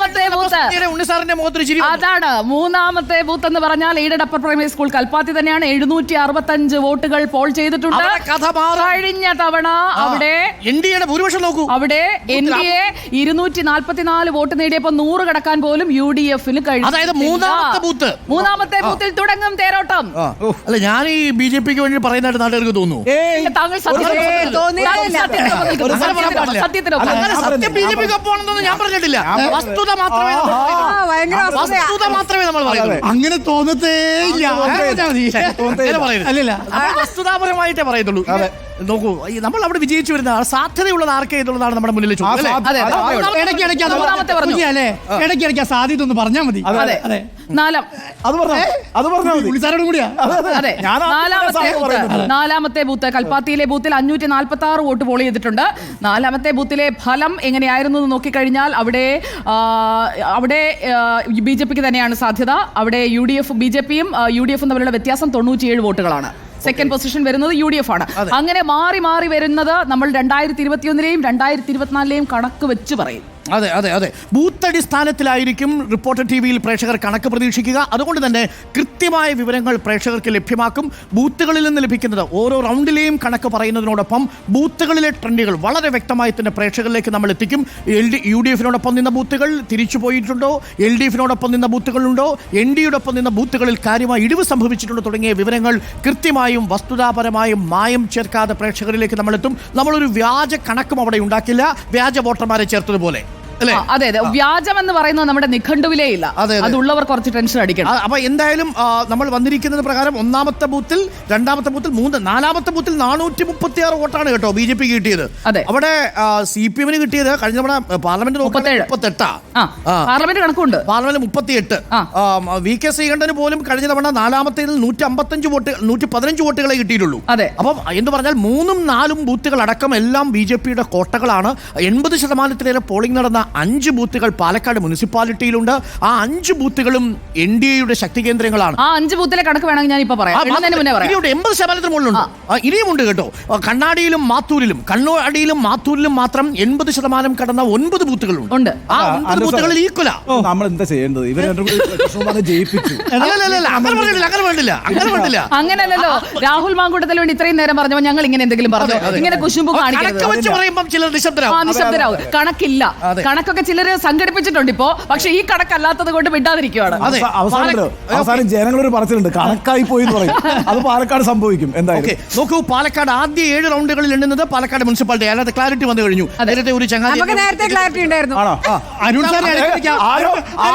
മൂന്നാമത്തെ ബൂത്ത് ഉണ്ണിസാറിന്റെ മുഖത്തൊരു ചിരി. അതാണ് മൂന്നാമത്തെ ബൂത്ത് എന്ന് പറഞ്ഞാൽ aided upper primary school Kalpathi തന്നെയാണ്. 765 വോട്ടുകൾ പോൾ ചെയ്തിട്ടുണ്ട്. കഴിഞ്ഞ തവണ അവിടെ എൻഡിഎയുടെ ഭൂരിപക്ഷം നോക്കൂ. അവിടെ എൻഡിഎ 244 വോട്ട് നേടിയപ്പോൾ 100 കടക്കാൻ പോലും UDFന് കഴിഞ്ഞു. അതായത് മൂന്നാമത്തെ ബൂത്തിൽ തുടങ്ങും തേരോട്ടം. അല്ല, ഞാൻ ഈ BJPക്ക് വേണ്ടി പറയുന്നതായിട്ട് നാട്ടുകാർക്ക് തോന്നുന്നു. താങ്കൾ സത്യം BJPക്ക് ഒപ്പമാണെന്നൊന്നും ഞാൻ പറഞ്ഞിട്ടില്ല. വസ്തുത മാത്രമേ നമ്മൾ പറയുള്ളൂ. അങ്ങനെ തോന്നത്തേ വസ്തുതാപരമായിട്ടേ പറയത്തുള്ളൂ. നോക്കൂ, നമ്മൾ അവിടെ വിജയിച്ചു വരുന്ന സാധ്യതയുള്ളത് ആർക്കേ എന്നുള്ളതാണ് നമ്മുടെ മുന്നിൽ. ഇടയ്ക്കിടയ്ക്ക് സാധ്യത ഒന്ന് പറഞ്ഞാൽ മതി. നാലാമത്തെ ബൂത്ത് കൽപ്പാത്തിയിലെ ബൂത്തിൽ 546 വോട്ട് പോൾ ചെയ്തിട്ടുണ്ട്. നാലാമത്തെ ബൂത്തിലെ ഫലം എങ്ങനെയായിരുന്നു എന്ന് നോക്കിക്കഴിഞ്ഞാൽ അവിടെ BJPക്ക് തന്നെയാണ് സാധ്യത. അവിടെ BJPയും UDFും തമ്മിലുള്ള വ്യത്യാസം 97 വോട്ടുകളാണ്. സെക്കൻഡ് പൊസിഷൻ വരുന്നത് UDF ആണ്. അങ്ങനെ മാറി മാറി വരുന്നത് നമ്മൾ 2021-ലെയും 2024-ലെയും കണക്ക് വെച്ച് പറയും. അതെ അതെ അതെ, ബൂത്ത് അടിസ്ഥാനത്തിലായിരിക്കും റിപ്പോർട്ടർ TV-യിൽ പ്രേക്ഷകർ കണക്ക് പ്രതീക്ഷിക്കുക. അതുകൊണ്ട് തന്നെ കൃത്യമായ വിവരങ്ങൾ പ്രേക്ഷകർക്ക് ലഭ്യമാക്കും. ബൂത്തുകളിൽ നിന്ന് ലഭിക്കുന്നത് ഓരോ റൗണ്ടിലെയും കണക്ക് പറയുന്നതിനോടൊപ്പം ബൂത്തുകളിലെ ട്രെൻഡുകൾ വളരെ വ്യക്തമായി തന്നെ പ്രേക്ഷകരിലേക്ക് നമ്മൾ എത്തിക്കും. UDFിനോടൊപ്പം നിന്ന ബൂത്തുകൾ തിരിച്ചു പോയിട്ടുണ്ടോ, LDFിനോടൊപ്പം നിന്ന ബൂത്തുകളുണ്ടോ, NDയോടൊപ്പം നിന്ന ബൂത്തുകളിൽ കാര്യമായി ഇടിവ് സംഭവിച്ചിട്ടുണ്ടോ തുടങ്ങിയ വിവരങ്ങൾ കൃത്യമായും വസ്തുതാപരമായും മായം ചേർക്കാതെ പ്രേക്ഷകരിലേക്ക് നമ്മളെത്തും. നമ്മളൊരു വ്യാജ കണക്കും അവിടെ ഉണ്ടാക്കില്ല, വ്യാജ വോട്ടർമാരെ ചേർത്തതുപോലെ. അതെ അതെ, വ്യാജം എന്ന് പറയുന്നത് നമ്മുടെ നിഘണ്ടുവിലേ ഇല്ല. അതുള്ളവർ കുറച്ച് ടെൻഷൻ അടിക്കണം. അപ്പൊ എന്തായാലും നമ്മൾ വന്നിരിക്കുന്നത് പ്രകാരം ഒന്നാമത്തെ ബൂത്തിൽ, രണ്ടാമത്തെ ബൂത്തിൽ, നാലാമത്തെ ബൂത്തിൽ 436 വോട്ടാണ് കേട്ടോ BJP കിട്ടിയത്. അവിടെ CPM-ന് കിട്ടിയത് കഴിഞ്ഞ തവണ parliament 38. Parliament കണക്കുണ്ട്. Parliament 38. VK Sreekandan പോലും കഴിഞ്ഞ തവണ നാലാമത്തേതിൽ 115 വോട്ടുകളെ കിട്ടിയിട്ടുള്ളൂ. അപ്പം എന്ന് പറഞ്ഞാൽ 3ഉം 4ഉം ബൂത്തുകൾ അടക്കം എല്ലാം BJPയുടെ കോട്ടകളാണ്. 80% പോളിംഗ് നടന്ന 5 ബൂത്തുകൾ പാലക്കാട് മുനിസിപ്പാലിറ്റിയിലുണ്ട്. ആ 5 ബൂത്തുകളും NDAയുടെ ശക്തി കേന്ദ്രങ്ങളാണ്. ആ 5 ബൂത്തിലെ കണക്ക് വേണമെങ്കിൽ ഞാൻ ഇപ്പൊ പറയാം. 80% മുകളിലുണ്ട്. ഇനിയുമുണ്ട് കേട്ടോ. കണ്ണാടിയിലും മാത്തൂരിലും മാത്രം 80% കടന്ന 9 ബൂത്തുകളുണ്ട്. ആ 9 ബൂത്തുകളിൽ ഈക്വലാ. നമ്മൾ എന്താ ചെയ്യേണ്ടത്? അങ്ങനല്ലോ. രാഹുൽ മാങ്കൂട്ടത്തിൽ വേണ്ടി ഇത്രയും നേരം പറഞ്ഞപ്പോൾ ഞങ്ങൾ ഇങ്ങനെ എന്തെങ്കിലും പറഞ്ഞു, ഇങ്ങനെ കുശുമ്പ് നിശബ്ദരാവും. കണക്കില്ല. കണക്കൊക്കെ ചിലര് സംഘടിപ്പിച്ചിട്ടുണ്ട് ഇപ്പോ. പക്ഷെ ഈ കണക്കല്ലാത്തത് കൊണ്ട് വിടാതിരിക്കുകയാണ്. അവസാനം ജനങ്ങളൊരു പറച്ചിലുണ്ട്, കണക്കായി പോയി എന്ന് പറയും. അത് പാലക്കാട് സംഭവിക്കും. എന്തായാലും നോക്കൂ, പാലക്കാട് ആദ്യ 7 റൗണ്ടുകളിൽ എണ്ണുന്നത് പാലക്കാട് മുനിസിപ്പാലിറ്റി. അതിനകത്ത് ക്ലാരിറ്റി വന്നു കഴിഞ്ഞു. നേരത്തെ ഒരു നേരത്തെ ക്ലാരിറ്റി ഉണ്ടായിരുന്നു.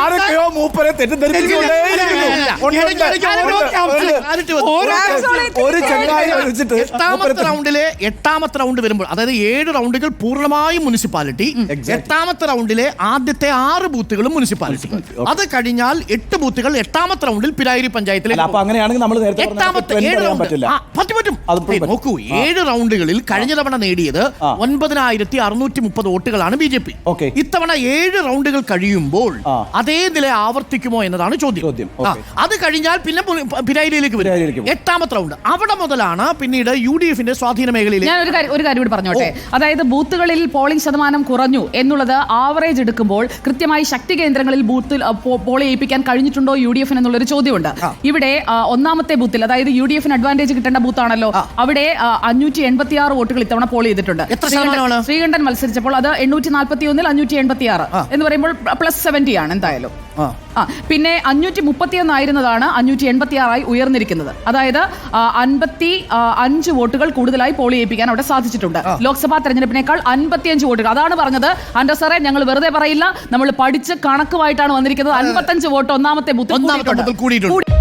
ആരൊക്കെയോ മൂപ്പരെ എട്ടാമത്തെ റൗണ്ട് വരുമ്പോൾ, അതായത് 7 റൗണ്ടുകൾ പൂർണ്ണമായും മുനിസിപ്പാലിറ്റി, 8ാമത്തെ റൗണ്ടിലെ ആദ്യത്തെ 6 ബൂത്തുകളും മുനിസിപ്പാലിറ്റി. അത് കഴിഞ്ഞാൽ 8 ബൂത്തുകൾ 8ാമത്തെ റൗണ്ടിൽ പിരായിരി പഞ്ചായത്തിലേക്ക്. നോക്കൂ, 7 റൗണ്ടുകളിൽ കഴിഞ്ഞ തവണ നേടിയത് 9630 വോട്ടുകളാണ് BJP. ഇത്തവണ 7 റൗണ്ടുകൾ കഴിയുമ്പോൾ അതേ നില ആവർത്തിക്കുമോ എന്നതാണ് ചോദ്യം. അത് കഴിഞ്ഞാൽ പിന്നെ പിരായിരിയിലേക്ക് വരും 8ാമത്തെ റൗണ്ട്. അവിടെ മുതലാണ് പിന്നീട് UDFന്റെ സ്വാധീന മേഖലയിൽ. ഞാൻ ഒരു കാര്യം കൂടി പറഞ്ഞോട്ടെ. അതായത് ബൂത്തുകളിൽ പോളിംഗ് ശതമാനം കുറഞ്ഞു എന്നുള്ളത് ആവറേജ് എടുക്കുമ്പോൾ കൃത്യമായി ശക്തി കേന്ദ്രങ്ങളിൽ ബൂത്തിൽ പോൾ ചെയ്യിപ്പിക്കാൻ കഴിഞ്ഞിട്ടുണ്ടോ UDFന് എന്നുള്ളൊരു ചോദ്യമുണ്ട്. ഇവിടെ ഒന്നാമത്തെ ബൂത്തിൽ, അതായത് UDFന് അഡ്വാൻറ്റേജ് കിട്ടേണ്ട ബൂത്താണല്ലോ, അവിടെ 586 വോട്ടുകൾ ഇത്തവണ പോൾ ചെയ്തിട്ടുണ്ട്. ശ്രീകണ്ഠൻ മത്സരിച്ചപ്പോൾ അത് 841-ൽ 586 എന്ന് പറയുമ്പോൾ +70 ആണ് എന്തായാലും. പിന്നെ 531 ആയിരുന്നതാണ് 586 ഉയർന്നിരിക്കുന്നത്. അതായത് 55 വോട്ടുകൾ കൂടുതലായി പോൾ ചെയ്യിപ്പിക്കാൻ അവിടെ സാധിച്ചിട്ടുണ്ട്. ലോക്സഭാ തെരഞ്ഞെടുപ്പിനേക്കാൾ 55 വോട്ടുകൾ. അതാണ് പറഞ്ഞത് ആൻഡോ സാറേ, ഞങ്ങൾ വെറുതെ പറയില്ല, നമ്മൾ പഠിച്ച് കണക്കുമായിട്ടാണ് വന്നിരിക്കുന്നത്. 55 വോട്ട് ഒന്നാമത്തെ ബൂത്തിൽ കൂടിയിട്ടുണ്ട്.